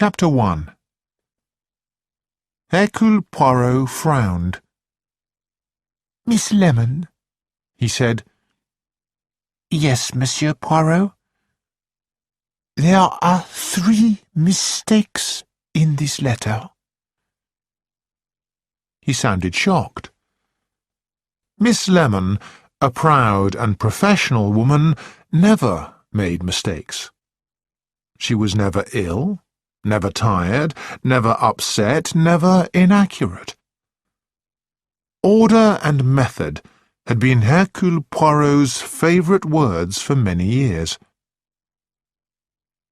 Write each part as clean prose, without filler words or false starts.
Chapter 1. Hercule Poirot frowned. "Miss Lemon," he said. "Yes, Monsieur Poirot? There are 3 mistakes in this letter." He sounded shocked. Miss Lemon, a proud and professional woman, never made mistakes. She was never ill, never tired, never upset, never inaccurate. Order and method had been Hercule Poirot's favourite words for many years.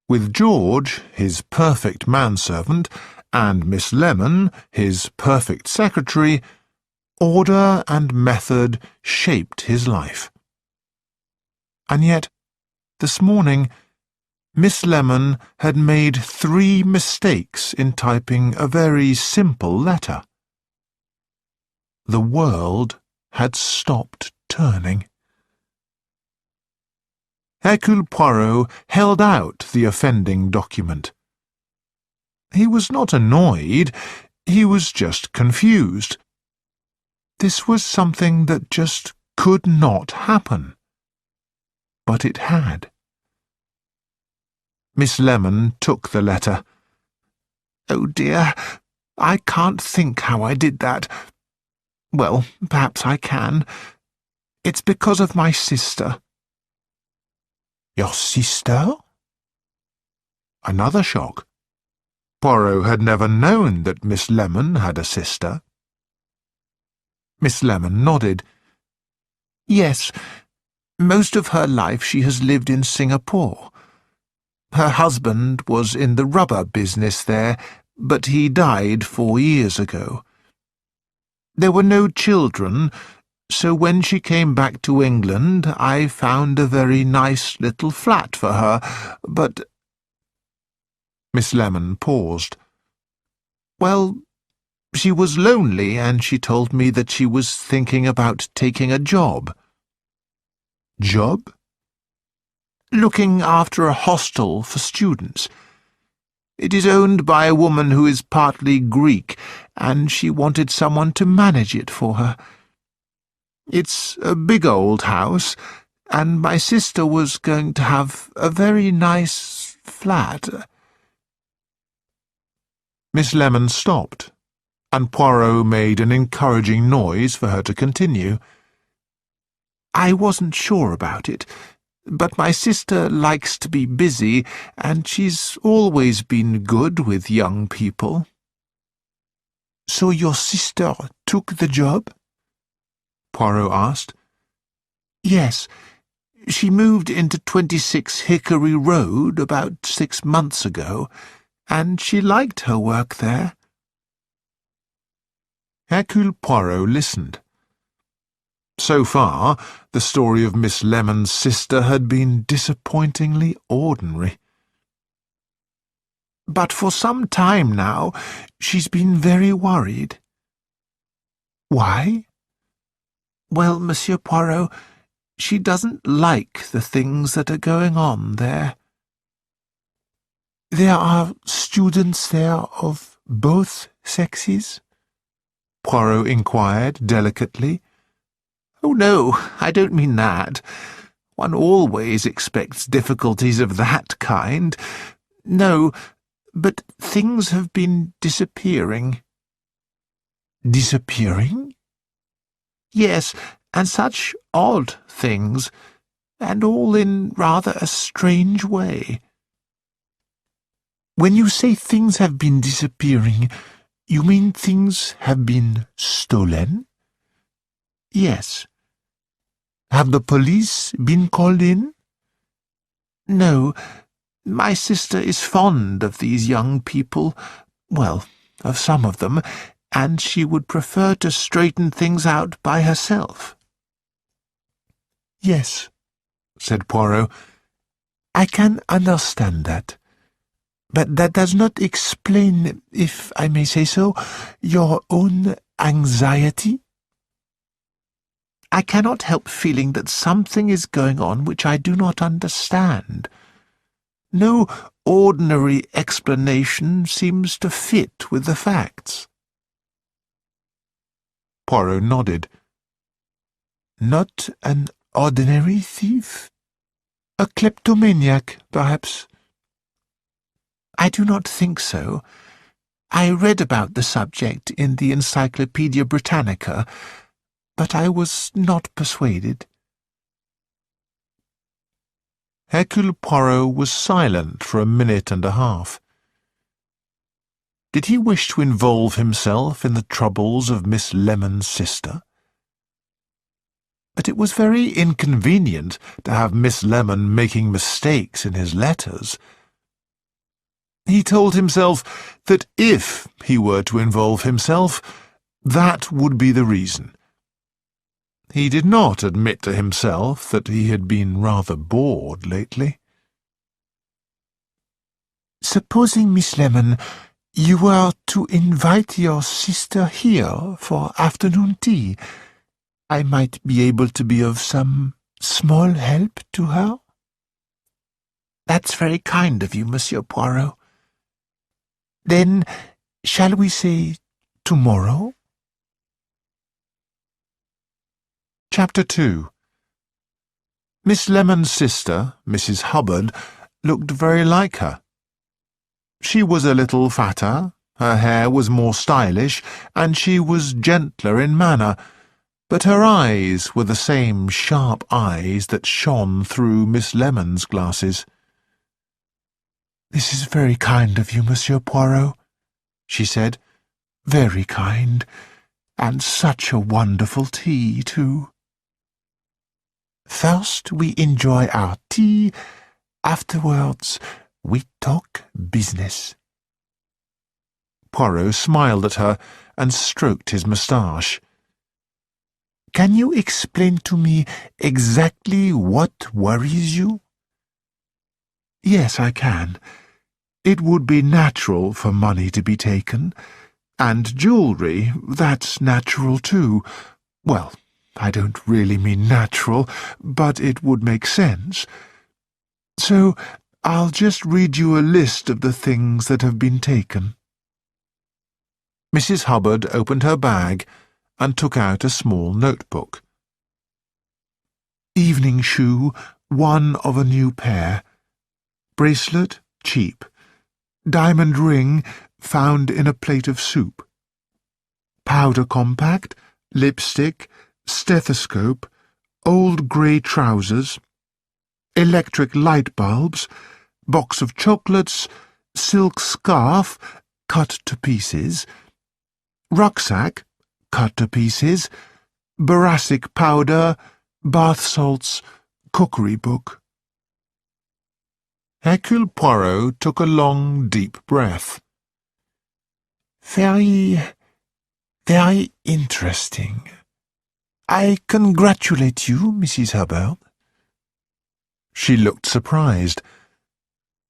With George, his perfect manservant, and Miss Lemon, his perfect secretary, order and method shaped his life. And yet, this morning, Miss Lemon had made 3 mistakes in typing a very simple letter. The world had stopped turning. Hercule Poirot held out the offending document. He was not annoyed, he was just confused. This was something that just could not happen. But it had. Miss Lemon took the letter. "Oh dear, I can't think how I did that. Well, perhaps I can. It's because of my sister." "Your sister?" Another shock. Poirot had never known that Miss Lemon had a sister. Miss Lemon nodded. "Yes, most of her life she has lived in Singapore. Her husband was in the rubber business there, but he died 4 years ago. There were no children, so when she came back to England I found a very nice little flat for her, but—" Miss Lemon paused. "Well, she was lonely, and she told me that she was thinking about taking a job." "Job?" "Looking after a hostel for students. It is owned by a woman who is partly Greek, and she wanted someone to manage it for her. It's a big old house, and my sister was going to have a very nice flat." Miss Lemon stopped, and Poirot made an encouraging noise for her to continue. "I wasn't sure about it, but my sister likes to be busy, and she's always been good with young people." "So your sister took the job?" Poirot asked. "Yes. She moved into 26 Hickory Road about 6 months ago, and she liked her work there." Hercule Poirot listened. So far, the story of Miss Lemon's sister had been disappointingly ordinary. "But for some time now, she's been very worried." "Why?" "Well, Monsieur Poirot, she doesn't like the things that are going on there." "There are students there of both sexes?" Poirot inquired delicately. "Oh, no, I don't mean that. One always expects difficulties of that kind. No, but things have been disappearing." "Disappearing?" "Yes, and such odd things, and all in rather a strange way." "When you say things have been disappearing, you mean things have been stolen?" "Yes." "Have the police been called in?" "No. My sister is fond of these young people, well, of some of them, and she would prefer to straighten things out by herself." "Yes," said Poirot. "I can understand that. But that does not explain, if I may say so, your own anxiety." "I cannot help feeling that something is going on which I do not understand. No ordinary explanation seems to fit with the facts. Poirot nodded. Not an ordinary thief? A kleptomaniac, perhaps? I do not think so. I read about the subject in the Encyclopaedia Britannica, but I was not persuaded. Hercule Poirot was silent for a minute and a half. Did he wish to involve himself in the troubles of Miss Lemon's sister? But it was very inconvenient to have Miss Lemon making mistakes in his letters. He told himself that if he were to involve himself, that would be the reason. He did not admit to himself that he had been rather bored lately. Supposing, Miss Lemon, you were to invite your sister here for afternoon tea, I might be able to be of some small help to her? That's very kind of you, Monsieur Poirot. Then, shall we say tomorrow? Chapter 2. Miss Lemon's sister, Mrs. Hubbard, looked very like her. She was a little fatter, her hair was more stylish, and she was gentler in manner, but her eyes were the same sharp eyes that shone through Miss Lemon's glasses. "This is very kind of you, Monsieur Poirot," she said. "Very kind, and such a wonderful tea, too. First we enjoy our tea, afterwards we talk business." Poirot smiled at her and stroked his moustache. "Can you explain to me exactly what worries you?" "Yes, I can. It would be natural for money to be taken, and jewellery, that's natural too. Well, I don't really mean natural, but it would make sense. So I'll just read you a list of the things that have been taken." Mrs. Hubbard opened her bag and took out a small notebook. "Evening shoe, 1 of a new pair. Bracelet, cheap. Diamond ring, found in a plate of soup. Powder compact, lipstick, stethoscope, old grey trousers, electric light bulbs, box of chocolates, silk scarf, cut to pieces, rucksack, cut to pieces, boracic powder, bath salts, cookery book." Hercule Poirot took a long, deep breath. Very interesting. I congratulate you, Mrs. Hubbard." She looked surprised.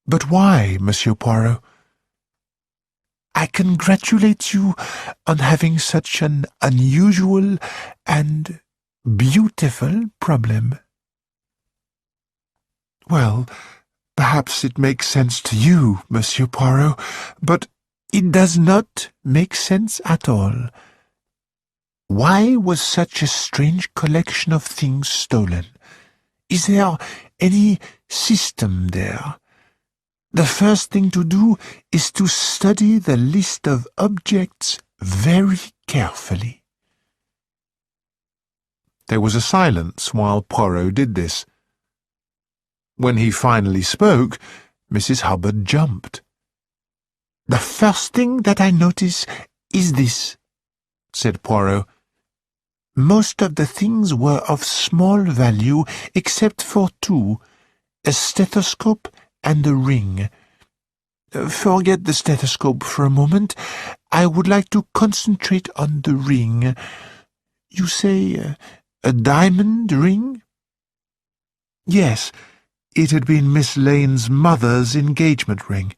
"But why, Monsieur Poirot?" "I congratulate you on having such an unusual and beautiful problem." "Well, perhaps it makes sense to you, Monsieur Poirot, but it does not make sense at all. Why was such a strange collection of things stolen? Is there any system there? The first thing to do is to study the list of objects very carefully." There was a silence while Poirot did this. When he finally spoke, Mrs. Hubbard jumped. "The first thing that I notice is this," said Poirot. "Most of the things were of small value except for 2, a stethoscope and a ring. Forget the stethoscope for a moment. I would like to concentrate on the ring. You say a diamond ring?" "Yes, it had been Miss Lane's mother's engagement ring.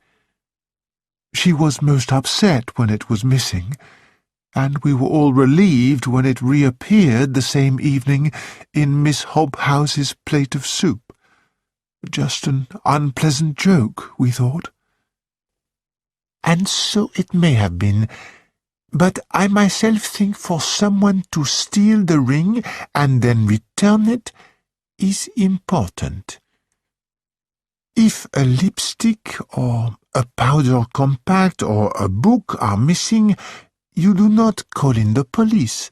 She was most upset when it was missing, and we were all relieved when it reappeared the same evening in Miss Hobhouse's plate of soup. Just an unpleasant joke, we thought. And so it may have been, but I myself think for someone to steal the ring and then return it is important. If a lipstick or a powder compact or a book are missing, you do not call in the police.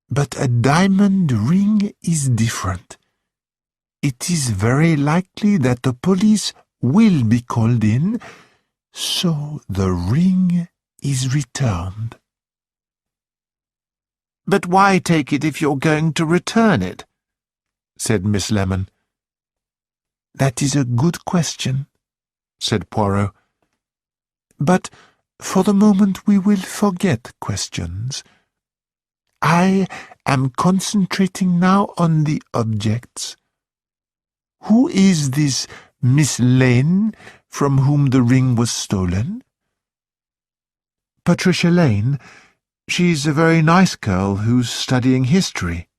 But a diamond ring is different. It is very likely that the police will be called in, so the ring is returned. But why take it if you're going to return it? Said Miss Lemon. That is a good question, said Poirot. But for the moment we will forget questions. I am concentrating now on the objects. Who is this Miss Lane from whom the ring was stolen? Patricia Lane. She's a very nice girl who's studying history.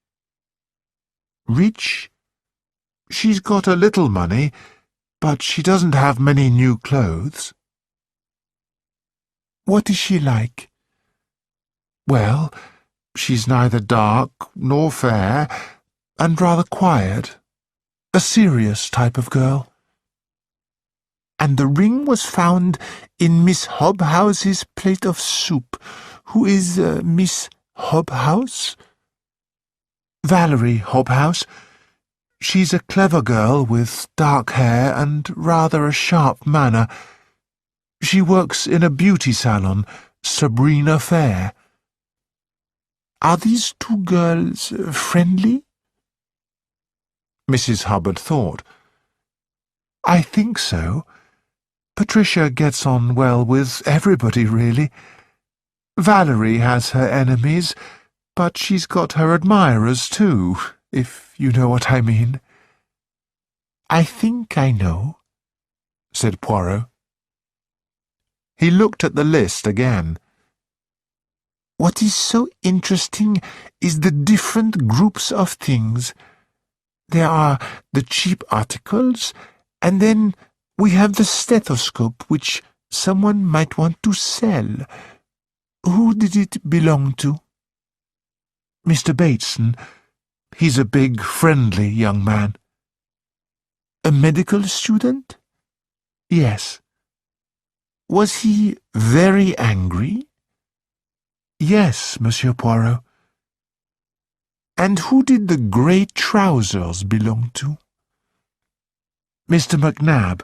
Rich? She's got a little money, but she doesn't have many new clothes. What is she like? Well, she's neither dark nor fair, and rather quiet. A serious type of girl. And the ring was found in Miss Hobhouse's plate of soup. Who is Miss Hobhouse? Valerie Hobhouse. She's a clever girl with dark hair and rather a sharp manner. She works in a beauty salon, Sabrina Fair. Are these two girls friendly? Mrs. Hubbard thought. I think so. Patricia gets on well with everybody, really. Valerie has her enemies, but she's got her admirers too, if you know what I mean. I think I know, said Poirot. He looked at the list again. What is so interesting is the different groups of things. There are the cheap articles, and then we have the stethoscope, which someone might want to sell. Who did it belong to? Mr. Bateson. He's a big, friendly young man. A medical student? Yes. Was he very angry? Yes, Monsieur Poirot. And who did the grey trousers belong to? Mr. McNab.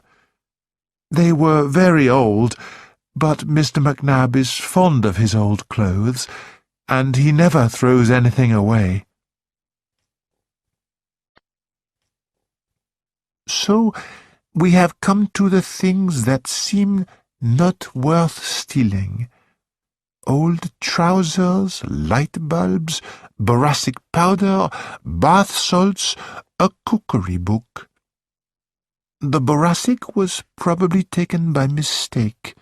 They were very old, but Mr. McNab is fond of his old clothes, and he never throws anything away. So we have come to the things that seem not worth stealing. Old trousers, light bulbs, boracic powder, bath salts, a cookery book. The boracic was probably taken by mistake.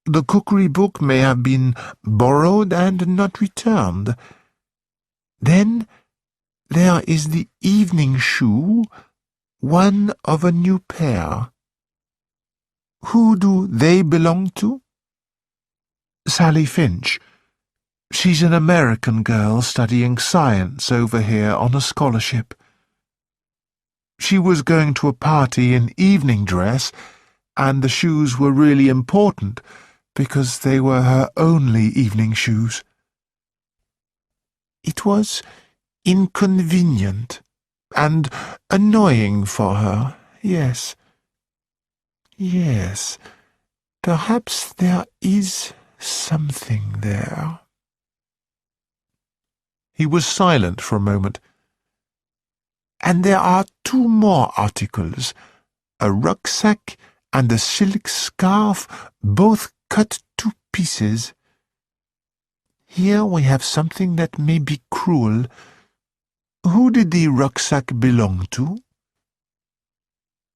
The cookery book may have been borrowed and not returned. Then there is the evening shoe, one of a new pair. Who do they belong to? Sally Finch. She's an American girl studying science over here on a scholarship. She was going to a party in evening dress, and the shoes were really important because they were her only evening shoes. It was inconvenient and annoying for her, yes. Yes, perhaps there is something there. He was silent for a moment. And there are two more articles, a rucksack and a silk scarf, both cut to pieces. Here we have something that may be cruel. Who did the rucksack belong to?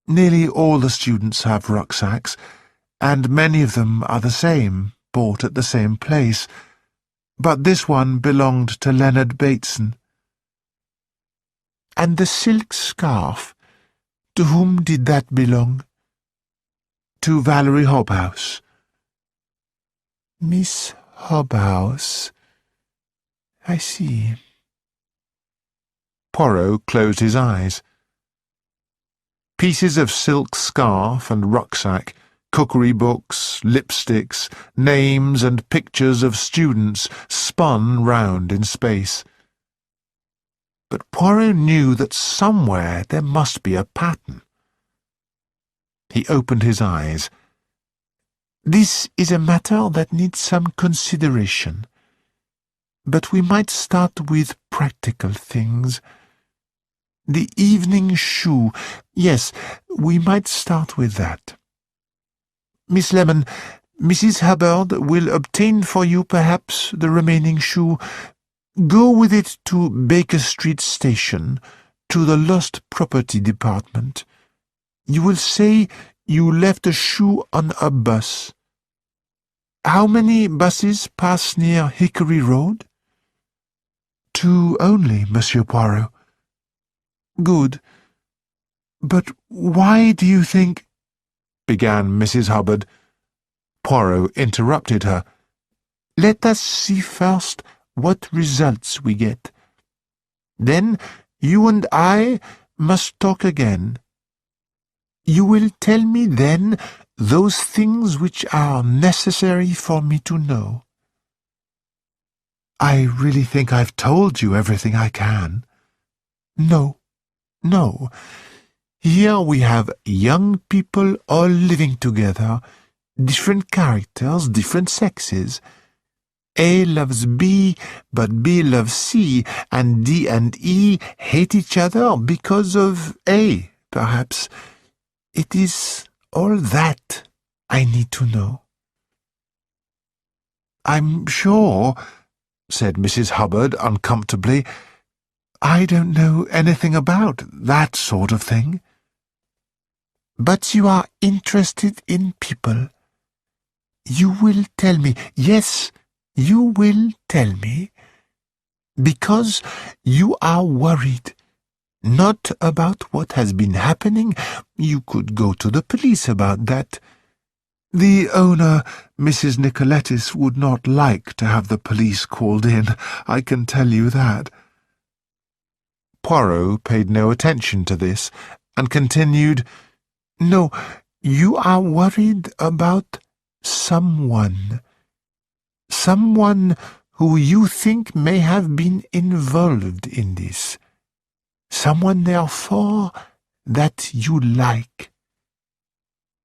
Nearly all the students have rucksacks, and many of them are the same, bought at the same place. But this one belonged to Leonard Bateson. And the silk scarf, To whom did that belong? To Valerie Hobhouse. Miss Hobhouse. I see. Poirot closed his eyes. Pieces of silk scarf and rucksack, cookery books, lipsticks, names and pictures of students spun round in space. But Poirot knew that somewhere there must be a pattern. He opened his eyes. This is a matter that needs some consideration. But we might start with practical things. The evening shoe. Yes, we might start with that. Miss Lemon, Mrs. Hubbard will obtain for you perhaps the remaining shoe. Go with it to Baker Street Station, to the Lost Property Department. You will say you left a shoe on a bus. How many buses pass near Hickory Road? 2 only, Monsieur Poirot. Good. But why do you think— began Mrs. Hubbard. Poirot interrupted her. Let us see first what results we get. Then you and I must talk again. You will tell me then those things which are necessary for me to know. I really think I've told you everything I can. No. Here we have young people all living together, different characters, different sexes. A loves B, but B loves C, and D and E hate each other because of A, perhaps. It is all that I need to know. I'm sure, said Mrs. Hubbard uncomfortably, I don't know anything about that sort of thing. But you are interested in people. You will tell me. Yes, you will tell me. Because you are worried. Not about what has been happening. You could go to the police about that. The owner, Mrs. Nicolettis, would not like to have the police called in, I can tell you that. Poirot paid no attention to this, and continued, No, you are worried about someone. Someone who you think may have been involved in this. Someone, therefore, that you like.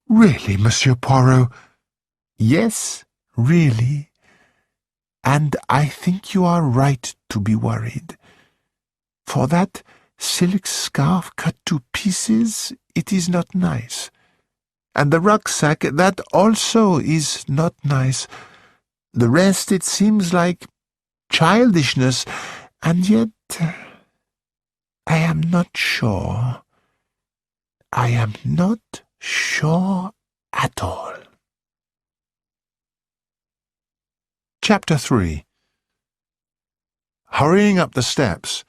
Really, Monsieur Poirot? Yes, really. And I think you are right to be worried. For that silk scarf cut to pieces, it is not nice. And the rucksack, that also is not nice. The rest, it seems like childishness, and yet I am not sure. I am not sure at all. Chapter 3. Hurrying up the steps,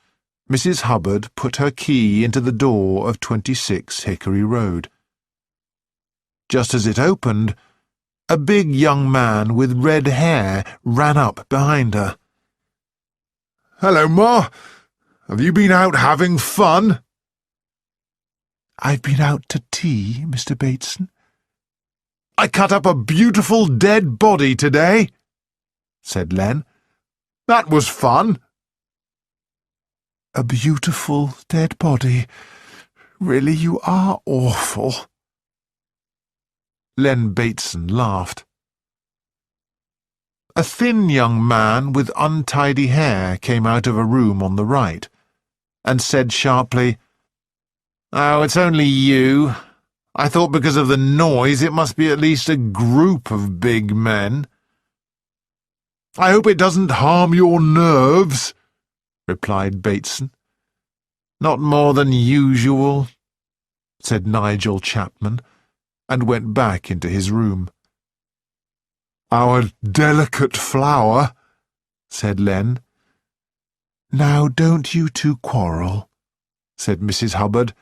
Mrs. Hubbard put her key into the door of 26 Hickory Road. Just as it opened, a big young man with red hair ran up behind her. "Hello, Ma. Have you been out having fun?" I've been out to tea, Mr. Bateson. "I cut up a beautiful dead body today," said Len. "That was fun." A beautiful dead body. Really, you are awful. Len Bateson laughed. A thin young man with untidy hair came out of a room on the right, and said sharply, "Oh, it's only you. I thought because of the noise it must be at least a group of big men." "I hope it doesn't harm your nerves," replied Bateson. "Not more than usual," said Nigel Chapman, and went back into his room. "Our delicate flower," said Len. "Now don't you two quarrel," said Mrs. Hubbard.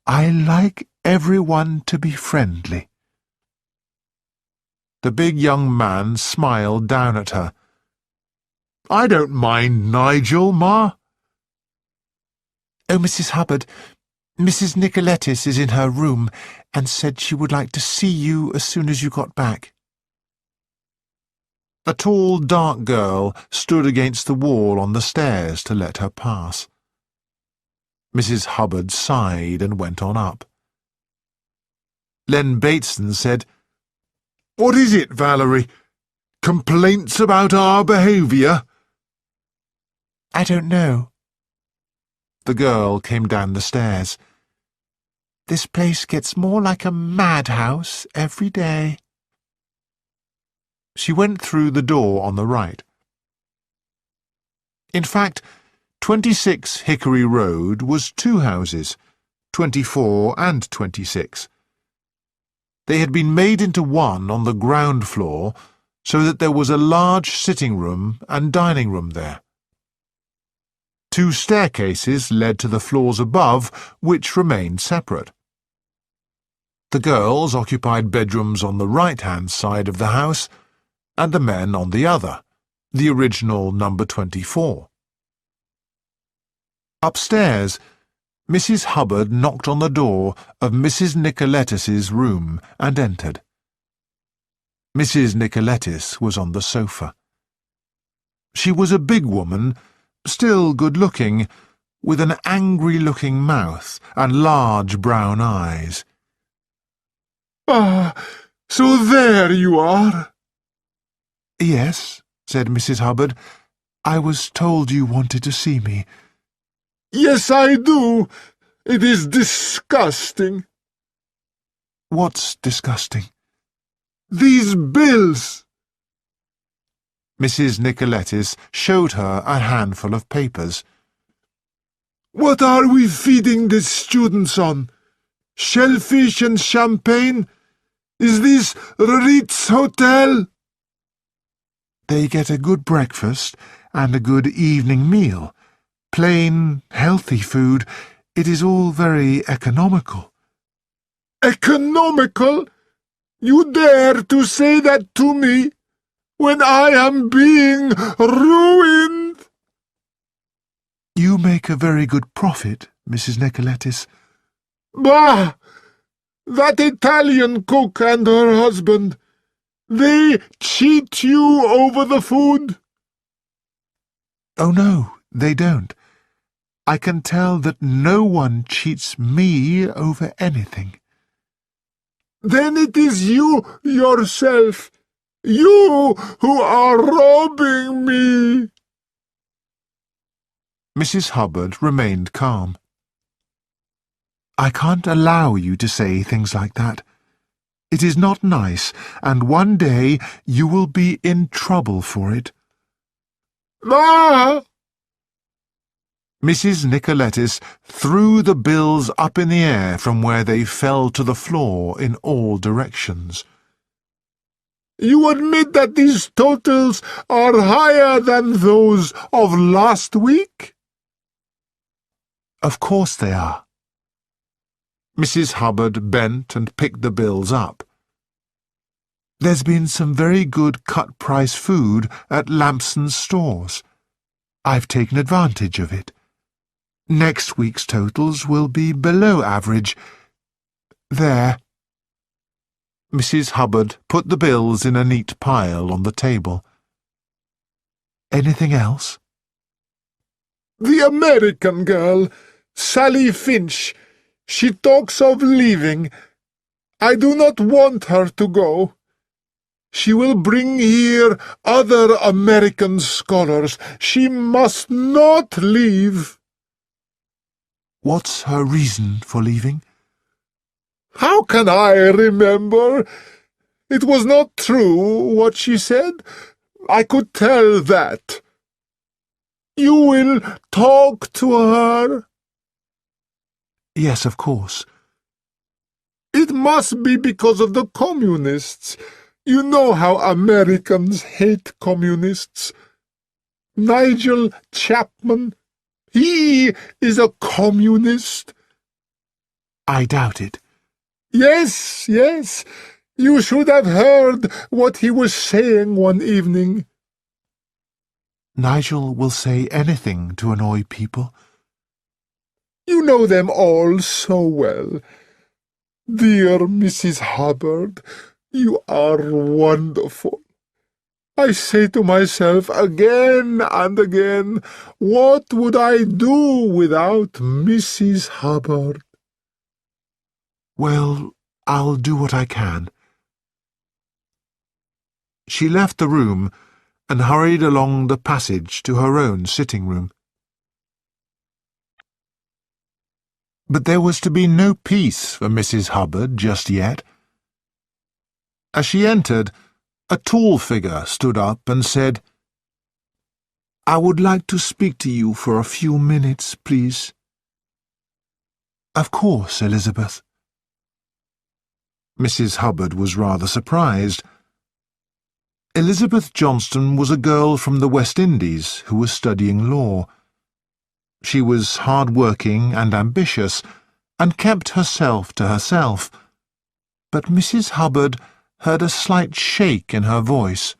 I like everyone to be friendly." The big young man smiled down at her. "I don't mind Nigel, Ma." "Oh, Mrs. Hubbard, Mrs. Nicoletis is in her room and said she would like to see you as soon as you got back." A tall, dark girl stood against the wall on the stairs to let her pass. Mrs. Hubbard sighed and went on up. Len Bateson said, "What is it, Valerie? Complaints about our behaviour?" "I don't know." The girl came down the stairs. "This place gets more like a madhouse every day." She went through the door on the right. In fact, 26 Hickory Road was two houses, 24 and 26. They had been made into one on the ground floor so that there was a large sitting room and dining room there. Two staircases led to the floors above, which remained separate. The girls occupied bedrooms on the right-hand side of the house, and the men on the other, the original number 24. Upstairs, Mrs. Hubbard knocked on the door of Mrs. Nicoletis's room and entered. Mrs. Nicoletis was on the sofa. She was a big woman, still good-looking, with an angry-looking mouth and large brown eyes. "Ah, so there you are." "Yes," said Mrs. Hubbard. "I was told you wanted to see me." "Yes, I do. It is disgusting." "What's disgusting?" "These bills." Mrs. Nicoletis showed her a handful of papers. "What are we feeding the students on? Shellfish and champagne? Is this Ritz Hotel?" "They get a good breakfast and a good evening meal. Plain, healthy food. It is all very economical." "Economical? You dare to say that to me, when I am being ruined?" "You make a very good profit, Mrs. Nicoletis." "Bah! That Italian cook and her husband, they cheat you over the food." "Oh, no, they don't. I can tell that no one cheats me over anything." "Then it is you yourself, you who are robbing me." Mrs. Hubbard remained calm. "I can't allow you to say things like that. It is not nice, and one day you will be in trouble for it." "Ah!" Mrs. Nicoletis threw the bills up in the air from where they fell to the floor in all directions. "You admit that these totals are higher than those of last week?" "Of course they are." Mrs. Hubbard bent and picked the bills up. "There's been some very good cut-price food at Lampson's stores. I've taken advantage of it. Next week's totals will be below average. There." Mrs. Hubbard put the bills in a neat pile on the table. "Anything else?" "The American girl, Sally Finch, she talks of leaving. I do not want her to go. She will bring here other American scholars. She must not leave." "What's her reason for leaving?" "How can I remember? It was not true what she said. I could tell that." "You will talk to her?" "Yes, of course." "It must be because of the communists. You know how Americans hate communists. Nigel Chapman, he is a communist." I doubt it. Yes, yes. You should have heard what he was saying one evening. Nigel will say anything to annoy people. You know them all so well. Dear Mrs. Hubbard, you are wonderful. I say to myself again and again, what would I do without Mrs. Hubbard? Well, I'll do what I can. She left the room and hurried along the passage to her own sitting room. But there was to be no peace for Mrs. Hubbard just yet. As she entered, a tall figure stood up and said, "I would like to speak to you for a few minutes, please." "Of course, Elizabeth." Mrs. Hubbard was rather surprised. Elizabeth Johnston was a girl from the West Indies who was studying law. She was hard-working and ambitious, and kept herself to herself. But Mrs. Hubbard heard a slight shake in her voice.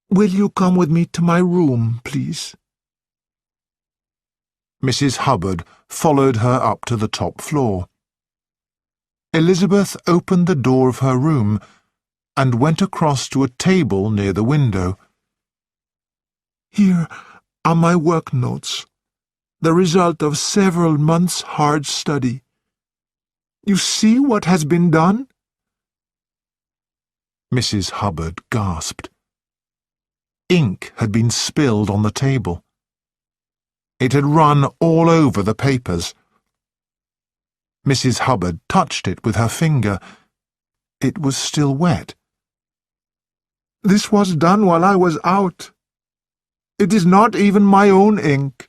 "Will you come with me to my room, please?" Mrs. Hubbard followed her up to the top floor. Elizabeth opened the door of her room and went across to a table near the window. "Here are my work notes, the result of several months' hard study. You see what has been done?" Mrs. Hubbard gasped. Ink had been spilled on the table. It had run all over the papers. Mrs. Hubbard touched it with her finger. It was still wet. "This was done while I was out. It is not even my own ink.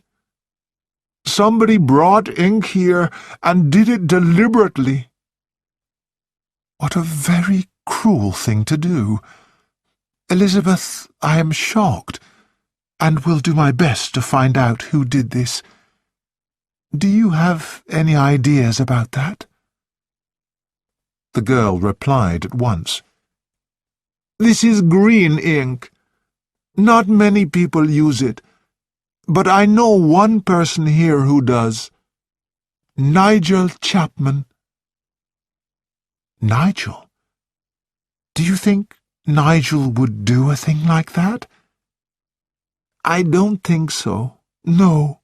Somebody brought ink here and did it deliberately." What a very cruel thing to do. Elizabeth, I am shocked, and will do my best to find out who did this. Do you have any ideas about that? The girl replied at once. "This is green ink. Not many people use it, but I know one person here who does. Nigel Chapman." Nigel? Do you think Nigel would do a thing like that? I don't think so, no.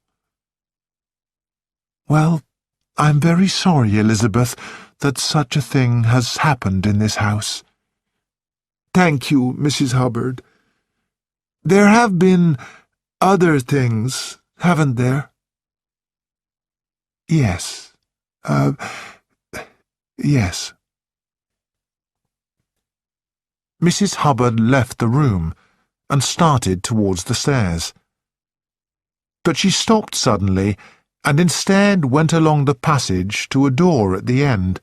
Well, I'm very sorry, Elizabeth, that such a thing has happened in this house. Thank you, Mrs. Hubbard. There have been other things, haven't there? Yes. Yes. Mrs. Hubbard left the room and started towards the stairs. But she stopped suddenly and instead went along the passage to a door at the end.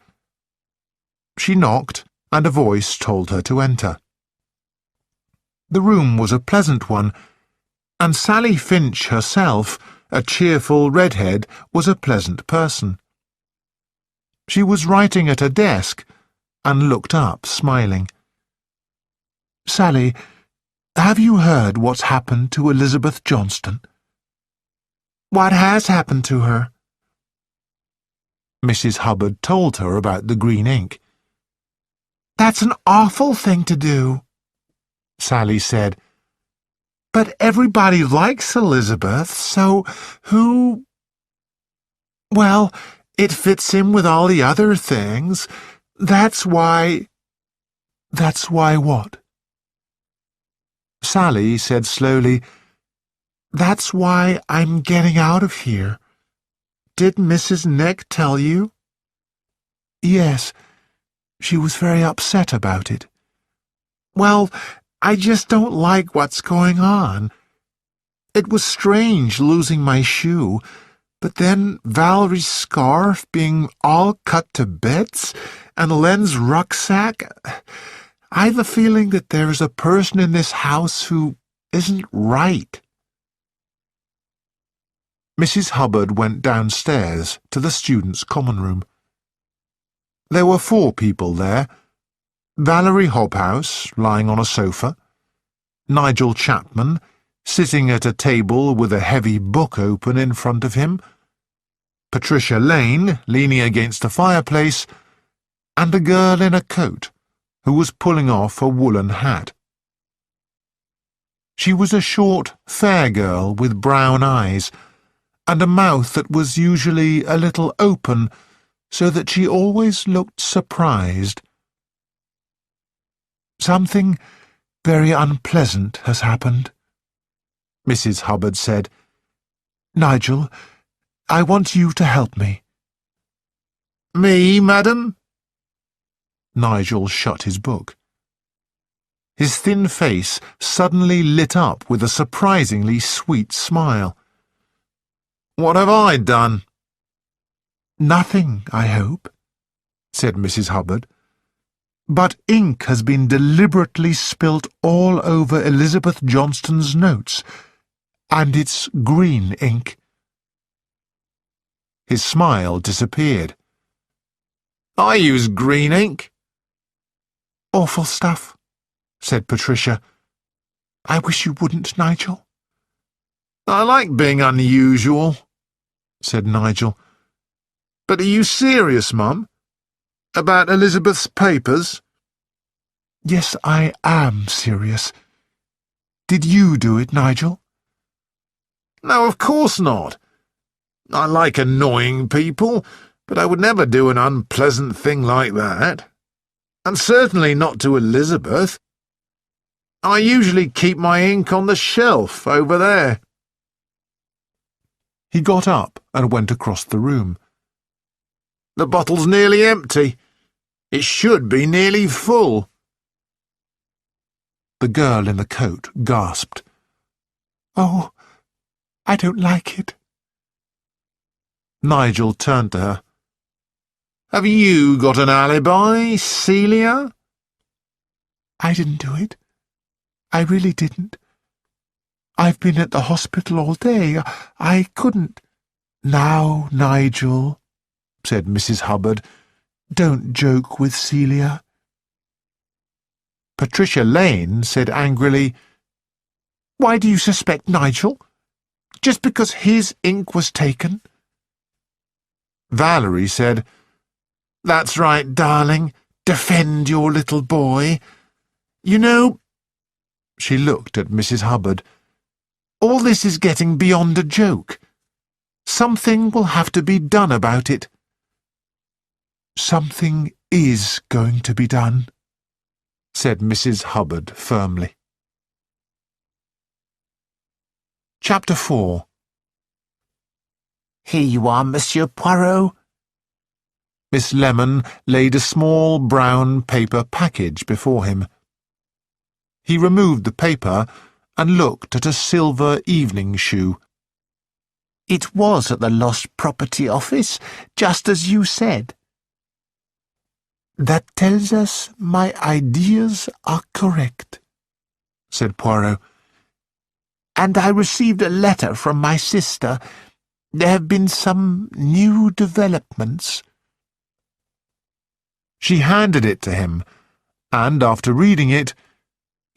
She knocked, and a voice told her to enter. The room was a pleasant one, and Sally Finch herself, a cheerful redhead, was a pleasant person. She was writing at a desk and looked up, smiling. "Sally, have you heard what's happened to Elizabeth Johnston?" "What has happened to her?" Mrs. Hubbard told her about the green ink. "That's an awful thing to do," Sally said. "But everybody likes Elizabeth, so who—" "Well, it fits in with all the other things. That's why—" "That's why what?" Sally said slowly, "That's why I'm getting out of here. Did Mrs. Nick tell you?" "Yes. She was very upset about it." "Well, I just don't like what's going on. It was strange losing my shoe, but then Valerie's scarf being all cut to bits, and Len's rucksack. I've a feeling that there is a person in this house who isn't right." Mrs. Hubbard went downstairs to the students' common room. There were 4 people there: Valerie Hobhouse, lying on a sofa; Nigel Chapman, sitting at a table with a heavy book open in front of him; Patricia Lane, leaning against a fireplace; and a girl in a coat, who was pulling off a woolen hat. She was a short, fair girl with brown eyes, and a mouth that was usually a little open, so that she always looked surprised. "Something very unpleasant has happened," Mrs. Hubbard said. "Nigel, I want you to help me." "Me, madam?" Nigel shut his book. His thin face suddenly lit up with a surprisingly sweet smile. "What have I done?" "Nothing, I hope," said Mrs. Hubbard. "But ink has been deliberately spilt all over Elizabeth Johnston's notes, and it's green ink." His smile disappeared. "I use green ink." "Awful stuff," said Patricia. "I wish you wouldn't, Nigel." "I like being unusual," said Nigel. "But are you serious, Mum? About Elizabeth's papers?" "Yes, I am serious. Did you do it, Nigel?" "No, of course not. I like annoying people, but I would never do an unpleasant thing like that. And certainly not to Elizabeth. I usually keep my ink on the shelf over there." He got up and went across the room. "The bottle's nearly empty. It should be nearly full." The girl in the coat gasped. "Oh, I don't like it." Nigel turned to her. "Have you got an alibi, Celia?" "I didn't do it. I really didn't. I've been at the hospital all day. I couldn't." "Now, Nigel," said Mrs. Hubbard, "don't joke with Celia." Patricia Lane said angrily, "Why do you suspect Nigel? Just because his ink was taken?" Valerie said, "That's right, darling. Defend your little boy. You know—" She looked at Mrs. Hubbard. "All this is getting beyond a joke. Something will have to be done about it." "Something is going to be done," said Mrs. Hubbard firmly. Chapter 4. "Here you are, Monsieur Poirot." Miss Lemon laid a small brown paper package before him. He removed the paper and looked at a silver evening shoe. "It was at the Lost Property Office, just as you said." "That tells us my ideas are correct," said Poirot. "And I received a letter from my sister. There have been some new developments." She handed it to him, and after reading it,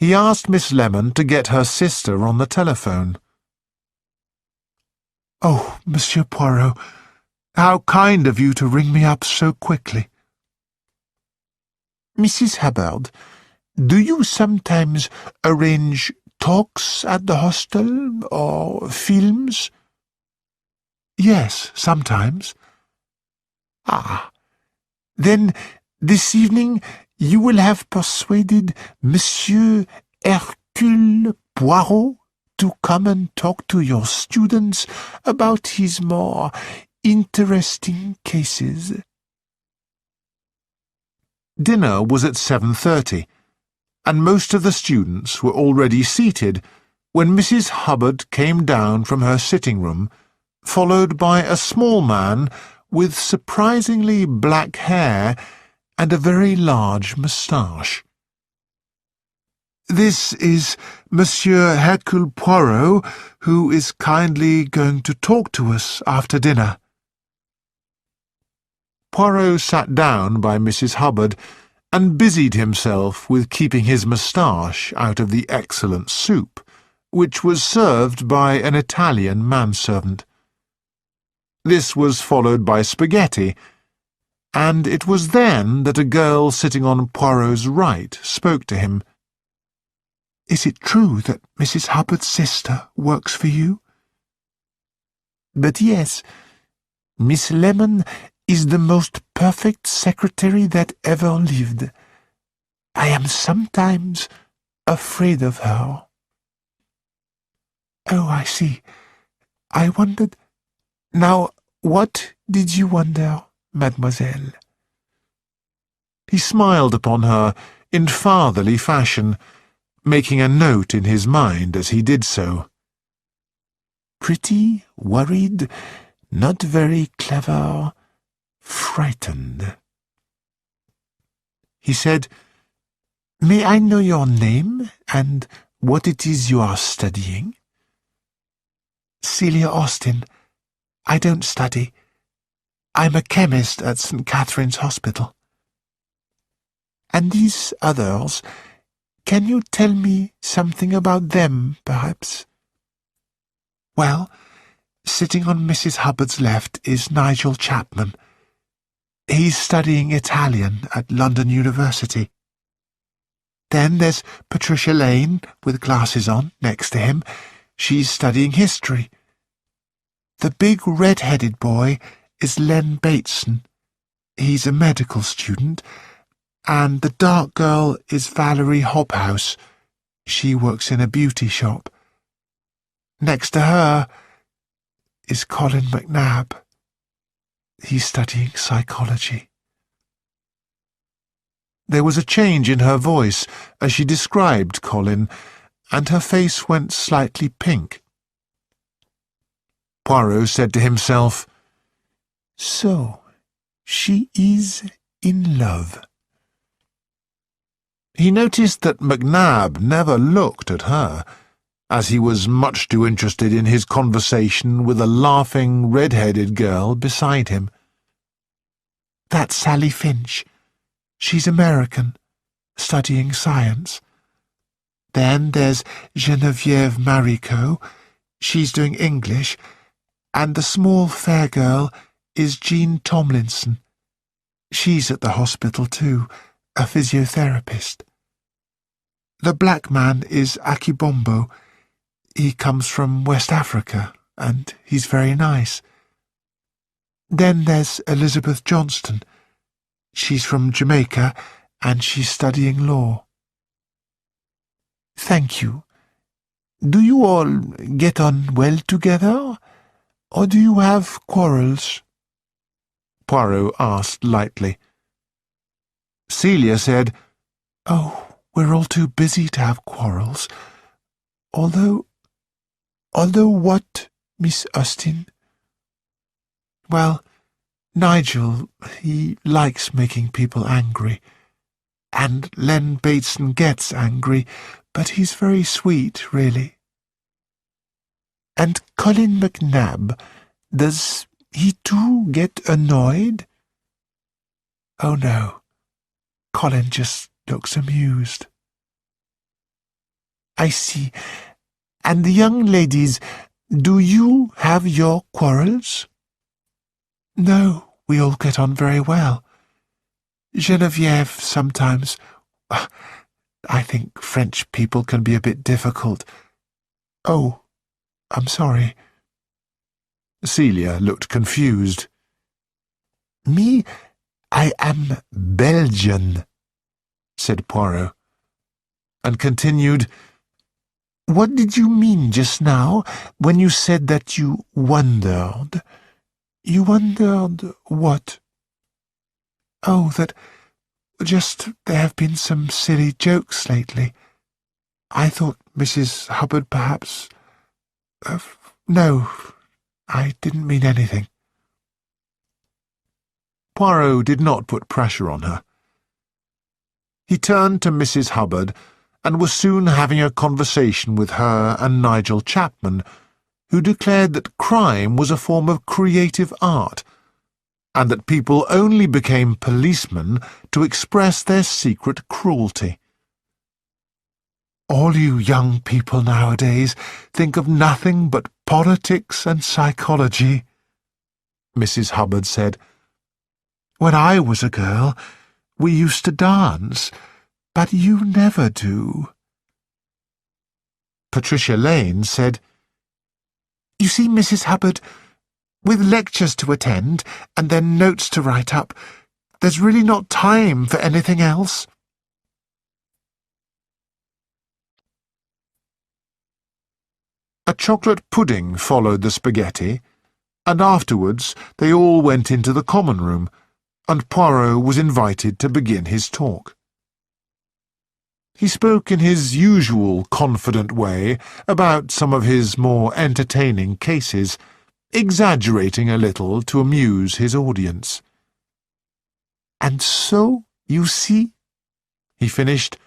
he asked Miss Lemon to get her sister on the telephone. "Oh, Monsieur Poirot, how kind of you to ring me up so quickly." "Mrs. Hubbard, do you sometimes arrange talks at the hostel, or films?" "Yes, sometimes." "Ah, then this evening you will have persuaded Monsieur Hercule Poirot to come and talk to your students about his more interesting cases." Dinner was at 7:30, and most of the students were already seated when Mrs. Hubbard came down from her sitting-room, followed by a small man with surprisingly black hair and a very large moustache. This is Monsieur Hercule Poirot, who is kindly going to talk to us after dinner." Poirot sat down by Mrs. Hubbard and busied himself with keeping his moustache out of the excellent soup, which was served by an Italian manservant. This was followed by spaghetti, and it was then that a girl sitting on Poirot's right spoke to him. "Is it true that Mrs. Hubbard's sister works for you?" "But yes, Miss Lemon is the most perfect secretary that ever lived. I am sometimes afraid of her." "Oh, I see. I wondered. Now, what did you wonder, mademoiselle?" He smiled upon her in fatherly fashion, making a note in his mind as he did so. "Pretty, worried, not very clever, frightened." He said, "May I know your name and what it is you are studying?" "Celia Austin. I don't study. I'm a chemist at St. Catherine's Hospital." "And these others, can you tell me something about them, perhaps?" "Well, sitting on Mrs. Hubbard's left is Nigel Chapman. He's studying Italian at London University. Then there's Patricia Lane, with glasses on, next to him. She's studying history. The big red-headed boy is Len Bateson. He's a medical student. And the dark girl is Valerie Hobhouse. She works in a beauty shop. Next to her is Colin McNabb. He's studying psychology." There was a change in her voice as she described Colin, and her face went slightly pink. Poirot said to himself, "So, she is in love." He noticed that McNabb never looked at her, as he was much too interested in his conversation with a laughing, red-headed girl beside him. "That's Sally Finch. She's American, studying science. Then there's Geneviève Marico. She's doing English. And the small fair girl is Jean Tomlinson. She's at the hospital too, a physiotherapist. The black man is Akibombo. He comes from West Africa, and he's very nice. Then there's Elizabeth Johnston. She's from Jamaica, and she's studying law." "Thank you. Do you all get on well together, or do you have quarrels?" Poirot asked lightly. Celia said, "Oh, we're all too busy to have quarrels. Although what, Miss Austin?" "Well, Nigel, he likes making people angry. And Len Bateson gets angry, but he's very sweet, really." "And Colin McNabb, does he too get annoyed?" "Oh, no. Colin just looks amused." "I see. And the young ladies, do you have your quarrels?" "No, we all get on very well. Geneviève sometimes. I think French people can be a bit difficult. Oh, I'm sorry." Celia looked confused. "Me, I am Belgian," said Poirot, and continued, "What did you mean just now when you said that you wondered?" "You wondered what?" "Oh, that just there have been some silly jokes lately. I thought Mrs. Hubbard perhaps... no, I didn't mean anything." Poirot did not put pressure on her. He turned to Mrs. Hubbard and was soon having a conversation with her and Nigel Chapman, who declared that crime was a form of creative art, and that people only became policemen to express their secret cruelty. All you young people nowadays think of nothing but politics and psychology, Mrs. Hubbard said. When I was a girl, we used to dance, but you never do. Patricia Lane said, You see, Mrs. Hubbard, with lectures to attend and then notes to write up, there's really not time for anything else. A chocolate pudding followed the spaghetti, and afterwards they all went into the common room, and Poirot was invited to begin his talk. He spoke in his usual confident way about some of his more entertaining cases, exaggerating a little to amuse his audience. And so, you see, he finished,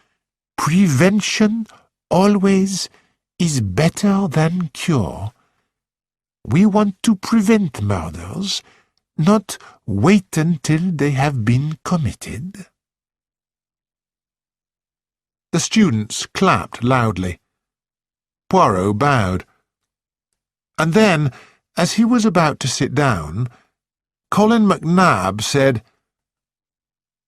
prevention always is better than cure. We want to prevent murders, not wait until they have been committed. The students clapped loudly. Poirot bowed. And then, as he was about to sit down, Colin McNab said,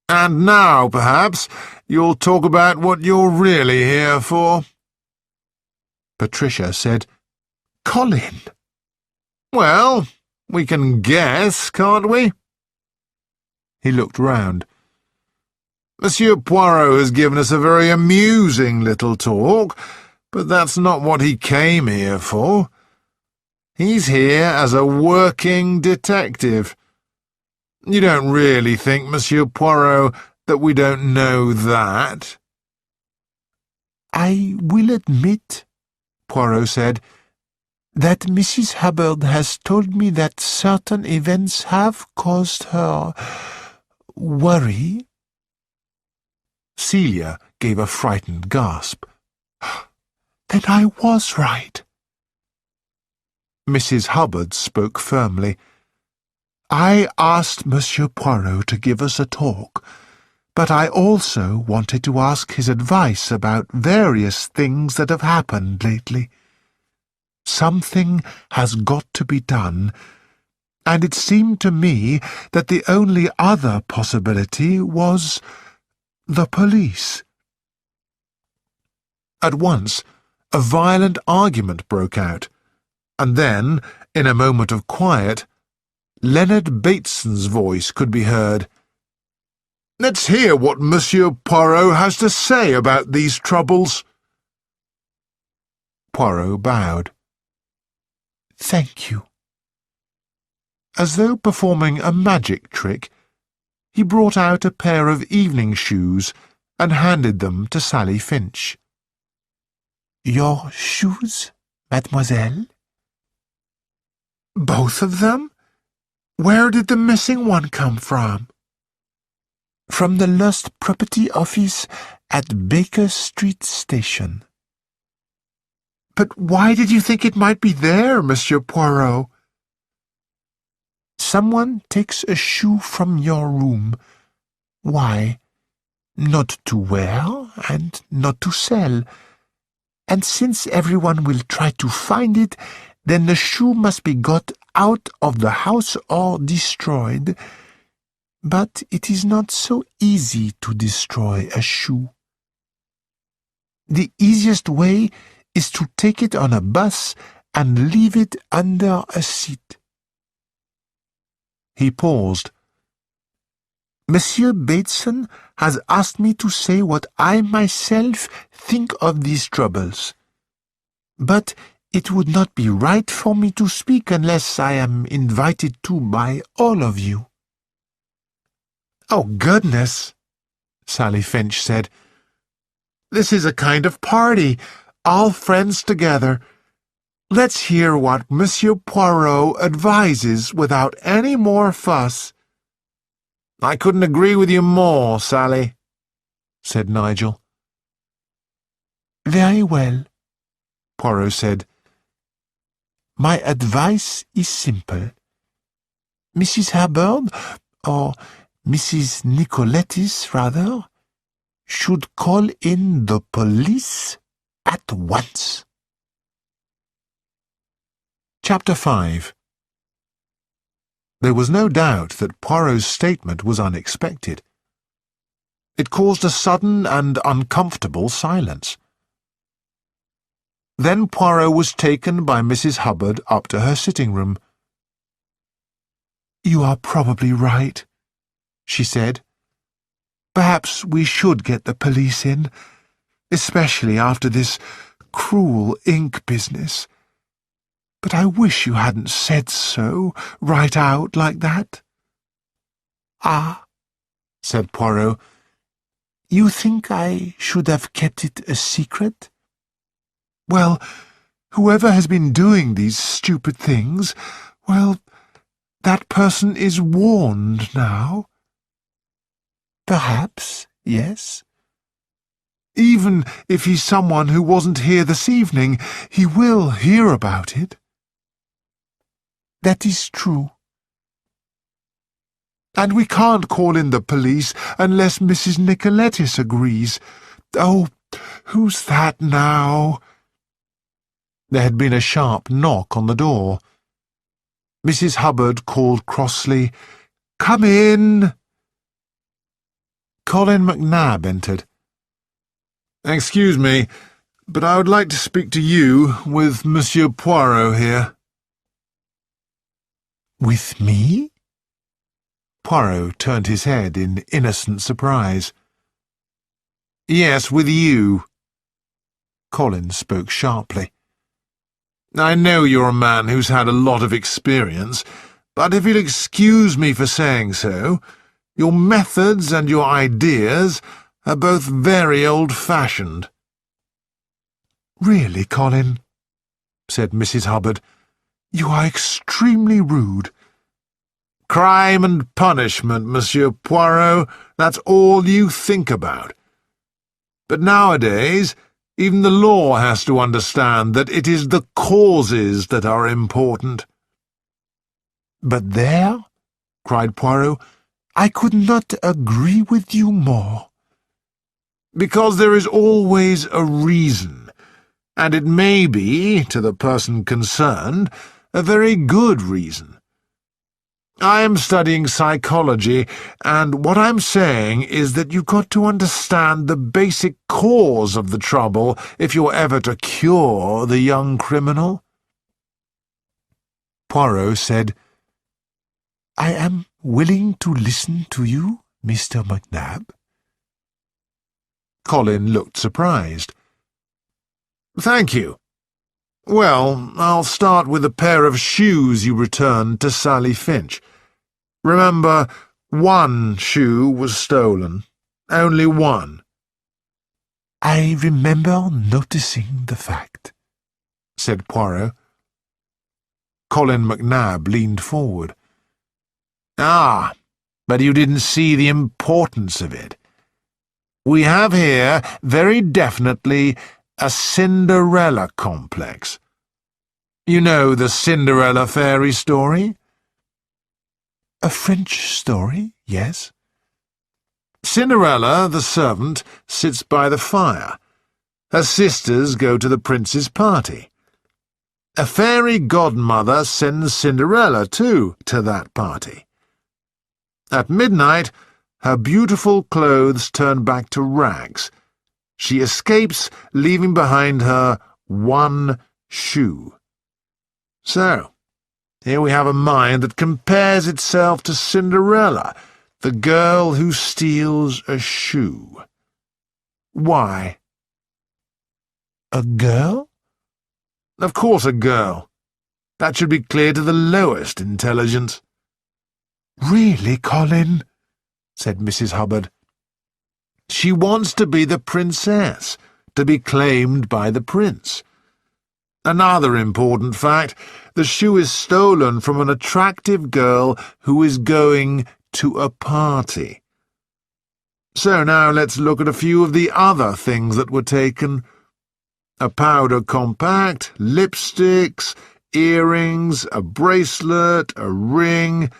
"And now, perhaps, you'll talk about what you're really here for." Patricia said, Colin. "Well, we can guess, can't we?" He looked round. "Monsieur Poirot has given us a very amusing little talk, but that's not what he came here for. He's here as a working detective. You don't really think, Monsieur Poirot, that we don't know that?" I will admit, Poirot said, that Mrs. Hubbard has told me that certain events have caused her worry. Celia gave a frightened gasp. Then I was right. Mrs. Hubbard spoke firmly. I asked Monsieur Poirot to give us a talk, but I also wanted to ask his advice about various things that have happened lately. Something has got to be done, and it seemed to me that the only other possibility was the police. At once, a violent argument broke out, and then, in a moment of quiet, Leonard Bateson's voice could be heard. "Let's hear what Monsieur Poirot has to say about these troubles." Poirot bowed. Thank you. As though performing a magic trick, he brought out a pair of evening shoes and handed them to Sally Finch. Your shoes, mademoiselle? Both of them? Where did the missing one come from? From the lost property office at Baker Street Station. But why did you think it might be there, Monsieur Poirot? Someone takes a shoe from your room. Why? Not to wear and not to sell. And since everyone will try to find it, then the shoe must be got out of the house or destroyed. But it is not so easy to destroy a shoe. The easiest way is to take it on a bus and leave it under a seat. He paused. Monsieur Bateson has asked me to say what I myself think of these troubles. But it would not be right for me to speak unless I am invited to by all of you. "Oh, goodness," Sally Finch said. "This is a kind of party, all friends together. Let's hear what Monsieur Poirot advises without any more fuss." "I couldn't agree with you more, Sally," said Nigel. Very well, Poirot said. My advice is simple. Mrs. Hubbard, or Mrs. Nicolettis, rather, should call in the police at once. Chapter 5. There was no doubt that Poirot's statement was unexpected. It caused a sudden and uncomfortable silence. Then Poirot was taken by Mrs. Hubbard up to her sitting room. You are probably right, she said. Perhaps we should get the police in, especially after this cruel ink business. But I wish you hadn't said so, right out like that. Ah, said Poirot. You think I should have kept it a secret? Well, whoever has been doing these stupid things, well, that person is warned now. Perhaps, yes. Even if he's someone who wasn't here this evening, he will hear about it. That is true. And we can't call in the police unless Mrs. Nicolettis agrees. Oh, who's that now? There had been a sharp knock on the door. Mrs. Hubbard called crossly, "Come in." Colin McNab entered. "Excuse me, but I would like to speak to you with Monsieur Poirot here." With me? Poirot turned his head in innocent surprise. "Yes, with you." Colin spoke sharply. "I know you're a man who's had a lot of experience, but if you'll excuse me for saying so, your methods and your ideas are both very old-fashioned." "Really, Colin," said Mrs. Hubbard, "you are extremely rude." "Crime and punishment, Monsieur Poirot, that's all you think about. But nowadays, even the law has to understand that it is the causes that are important." "But there," cried Poirot, "I could not agree with you more." "Because there is always a reason, and it may be, to the person concerned, a very good reason. I am studying psychology, and what I'm saying is that you've got to understand the basic cause of the trouble if you're ever to cure the young criminal." Poirot said, "I am willing to listen to you, Mr. McNab." Colin looked surprised. "Thank you. Well, I'll start with a pair of shoes you returned to Sally Finch. Remember, one shoe was stolen. Only one." "I remember noticing the fact," said Poirot. Colin McNab leaned forward. "Ah, but you didn't see the importance of it. We have here, very definitely, a Cinderella complex. You know the Cinderella fairy story?" "A French story, yes." Cinderella, the servant, sits by the fire. Her sisters go to the prince's party. A fairy godmother sends Cinderella, too, to that party. At midnight, her beautiful clothes turn back to rags. She escapes, leaving behind her one shoe. So, here we have a mind that compares itself to Cinderella, the girl who steals a shoe. Why? "A girl?" Of course a girl. That should be clear to the lowest intelligence. "Really, Colin?" said Mrs. Hubbard. She wants to be the princess, to be claimed by the prince. Another important fact, the shoe is stolen from an attractive girl who is going to a party. So now let's look at a few of the other things that were taken. A powder compact, lipsticks, earrings, a bracelet, a ring,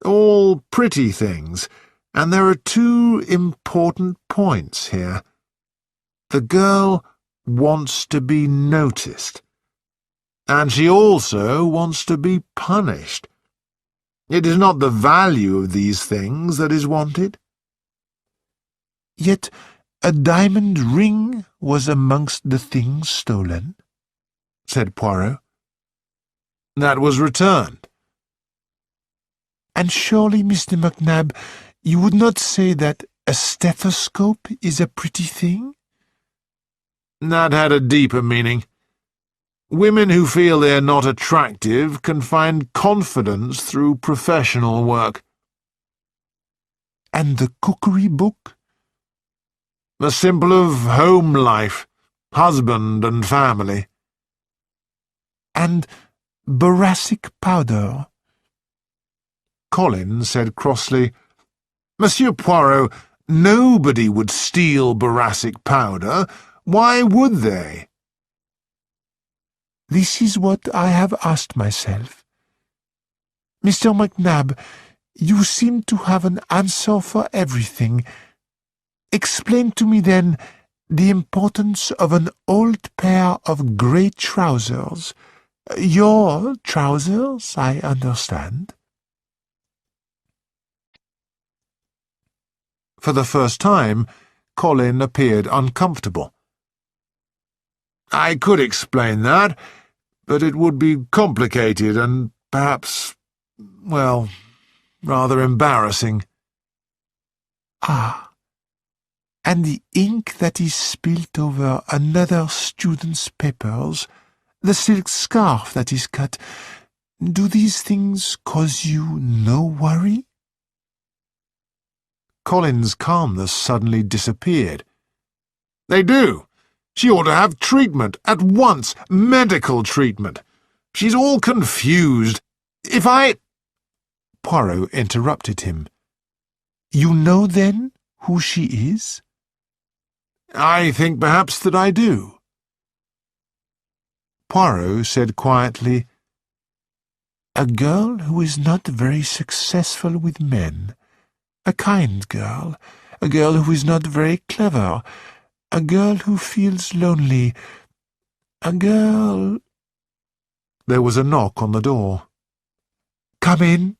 all pretty things, and there are two important points here. The girl wants to be noticed, and she also wants to be punished. It is not the value of these things that is wanted. Yet a diamond ring was amongst the things stolen, said Poirot. That was returned. And surely, Mr. McNab, you would not say that a stethoscope is a pretty thing? That had a deeper meaning. Women who feel they are not attractive can find confidence through professional work. And the cookery book? A symbol of home life, husband and family. And boracic powder? Colin said crossly, Monsieur Poirot, nobody would steal boracic powder. Why would they? This is what I have asked myself. Mr. McNab, you seem to have an answer for everything. Explain to me, then, the importance of an old pair of grey trousers. Your trousers, I understand. For the first time, Colin appeared uncomfortable. I could explain that, but it would be complicated and perhaps, well, rather embarrassing. Ah, and the ink that is spilt over another student's papers, the silk scarf that is cut, do these things cause you no worry? Colin's calmness suddenly disappeared. They do. She ought to have treatment, at once, medical treatment. She's all confused. If I— Poirot interrupted him. You know, then, who she is? I think perhaps that I do. Poirot said quietly, A girl who is not very successful with men, a kind girl, a girl who is not very clever, a girl who feels lonely, a girl— There was a knock on the door. Come in,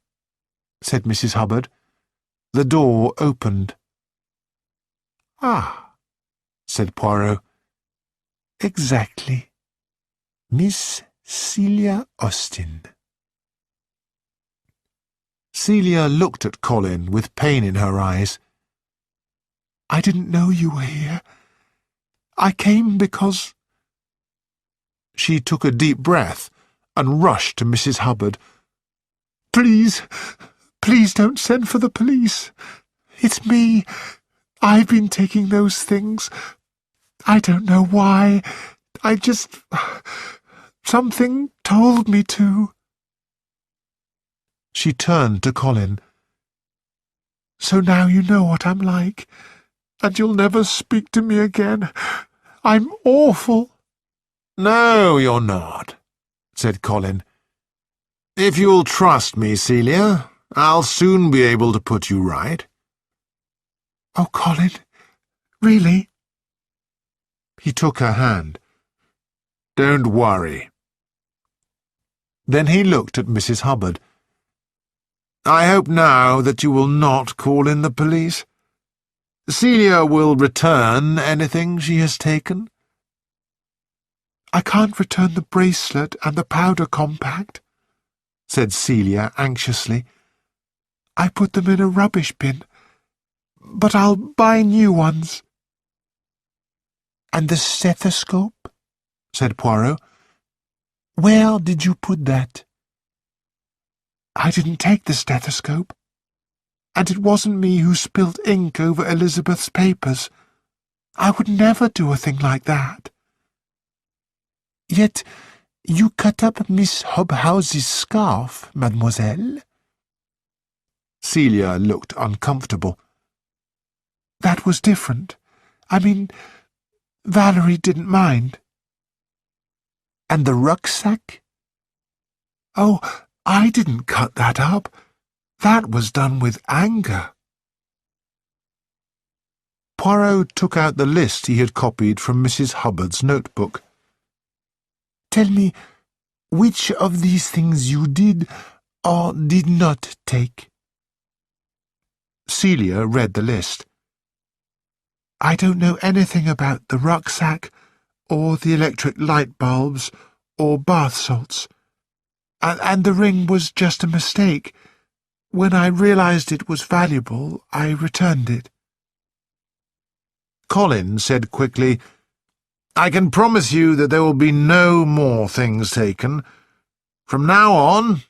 said Mrs. Hubbard. The door opened. Ah, said Poirot. Exactly. Miss Celia Austen. Celia looked at Colin with pain in her eyes. I didn't know you were here. I came because— She took a deep breath and rushed to Mrs. Hubbard. Please, please don't send for the police. It's me. I've been taking those things. I don't know why. I just— something told me to. She turned to Colin. So now you know what I'm like, and you'll never speak to me again. I'm awful. No, you're not, said Colin. If you'll trust me, Celia, I'll soon be able to put you right. Oh, Colin, really? He took her hand. Don't worry. Then he looked at Mrs. Hubbard. I hope now that you will not call in the police. Celia will return anything she has taken. I can't return the bracelet and the powder compact, said Celia anxiously. I put them in a rubbish bin, but I'll buy new ones. And the stethoscope? Said Poirot. Where did you put that? I didn't take the stethoscope, and it wasn't me who spilt ink over Elizabeth's papers. I would never do a thing like that. Yet you cut up Miss Hobhouse's scarf, mademoiselle. Celia looked uncomfortable. That was different. I mean, Valerie didn't mind. And the rucksack? Oh, I didn't cut that up. That was done with anger. Poirot took out the list he had copied from Mrs. Hubbard's notebook. Tell me, which of these things you did or did not take? Celia read the list. I don't know anything about the rucksack, or the electric light bulbs, or bath salts. And the ring was just a mistake. When I realized it was valuable, I returned it. Colin said quickly, I can promise you that there will be no more things taken. From now on,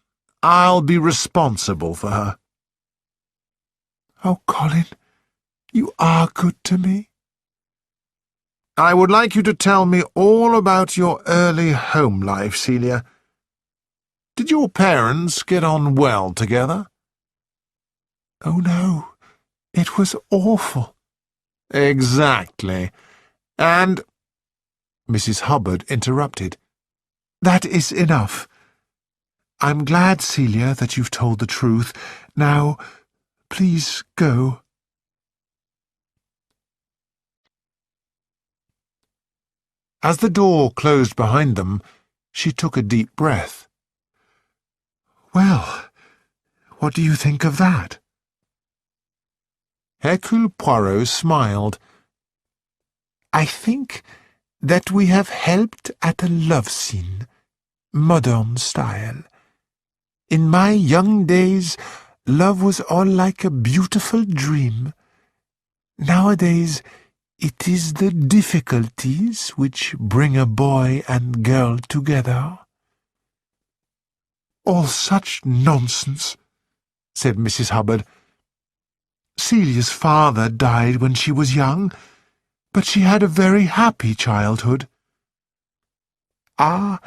I'll be responsible for her. Oh, Colin, you are good to me. I would like you to tell me all about your early home life, Celia. Did your parents get on well together? Oh, no, it was awful. Exactly. And Mrs. Hubbard interrupted. That is enough. I'm glad, Celia, that you've told the truth. Now, please go. As the door closed behind them, she took a deep breath. Well, what do you think of that? Hercule Poirot smiled. I think that we have helped at a love scene, modern style. In my young days, love was all like a beautiful dream. Nowadays, it is the difficulties which bring a boy and girl together. All such nonsense, said Mrs. Hubbard. Celia's father died when she was young, but she had a very happy childhood. Ah,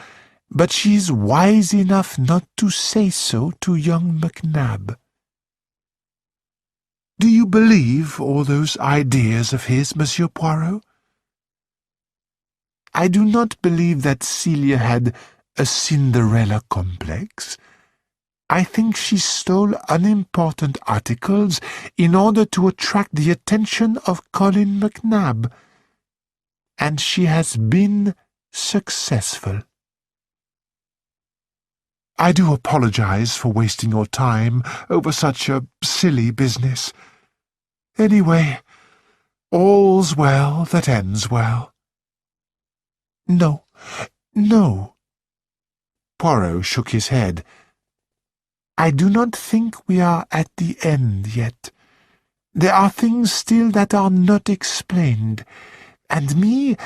but she's wise enough not to say so to young McNab. Do you believe all those ideas of his, Monsieur Poirot? I do not believe that Celia had a Cinderella complex. I think she stole unimportant articles in order to attract the attention of Colin McNab, and she has been successful. I do apologize for wasting your time over such a silly business. Anyway, all's well that ends well. No, no. Poirot shook his head. I do not think we are at the end yet. There are things still that are not explained, and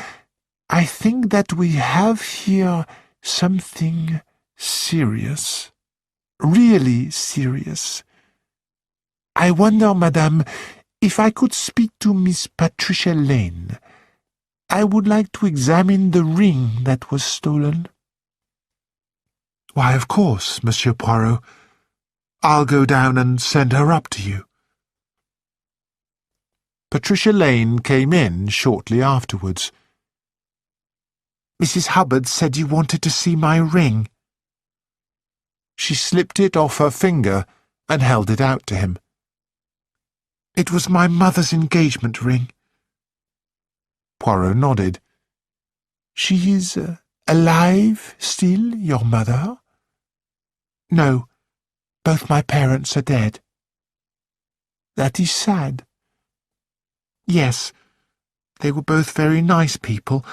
I think that we have here something serious, really serious. I wonder, madame, if I could speak to Miss Patricia Lane. I would like to examine the ring that was stolen. Why, of course, Monsieur Poirot. I'll go down and send her up to you. Patricia Lane came in shortly afterwards. Mrs. Hubbard said you wanted to see my ring. She slipped it off her finger and held it out to him. It was my mother's engagement ring. Poirot nodded. She is alive still, your mother? No, both my parents are dead. That is sad. Yes, they were both very nice people,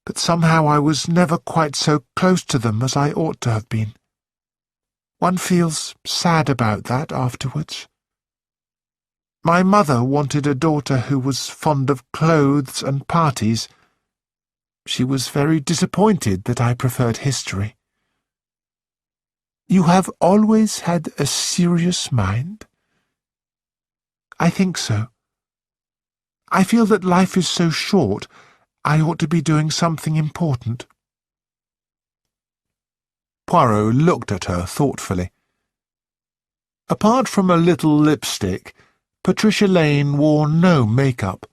but somehow I was never quite so close to them as I ought to have been. One feels sad about that afterwards. My mother wanted a daughter who was fond of clothes and parties. She was very disappointed that I preferred history. You have always had a serious mind? I think so. I feel that life is so short, I ought to be doing something important. Poirot looked at her thoughtfully. Apart from a little lipstick, Patricia Lane wore no makeup.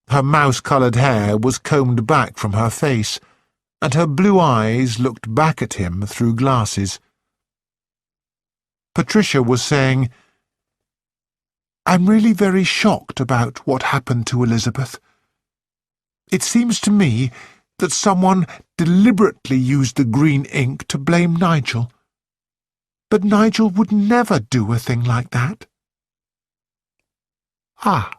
Her mouse-coloured hair was combed back from her face, and her blue eyes looked back at him through glasses. Patricia was saying, "I'm really very shocked about what happened to Elizabeth. It seems to me that someone deliberately used the green ink to blame Nigel. But Nigel would never do a thing like that." Ah.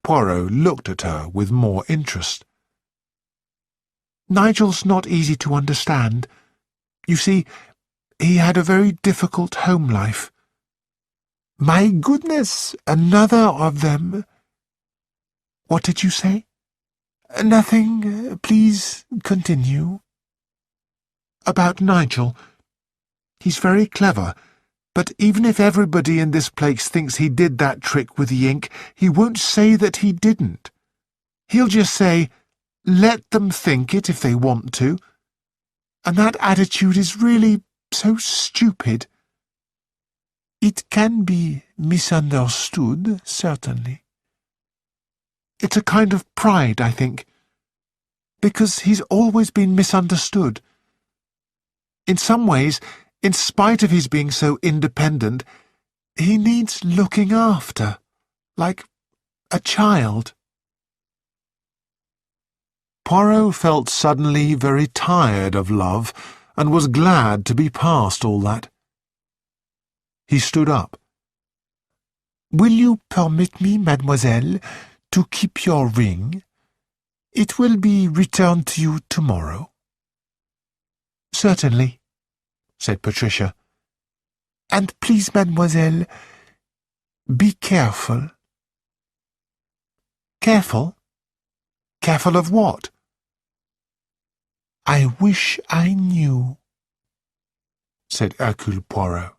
Poirot looked at her with more interest. Nigel's not easy to understand. You see, he had a very difficult home life. My goodness, another of them. What did you say? Nothing. Please continue. About Nigel. He's very clever, but even if everybody in this place thinks he did that trick with the ink, he won't say that he didn't. He'll just say, "Let them think it if they want to." And that attitude is really so stupid. It can be misunderstood, certainly. It's a kind of pride, I think, because he's always been misunderstood. In some ways, in spite of his being so independent, he needs looking after, like a child. Poirot felt suddenly very tired of love and was glad to be past all that. He stood up. "Will you permit me, mademoiselle, to keep your ring? It will be returned to you tomorrow." "Certainly," said Patricia. "And please, mademoiselle, be careful." "Careful? Careful of what?" "I wish I knew," said Hercule Poirot.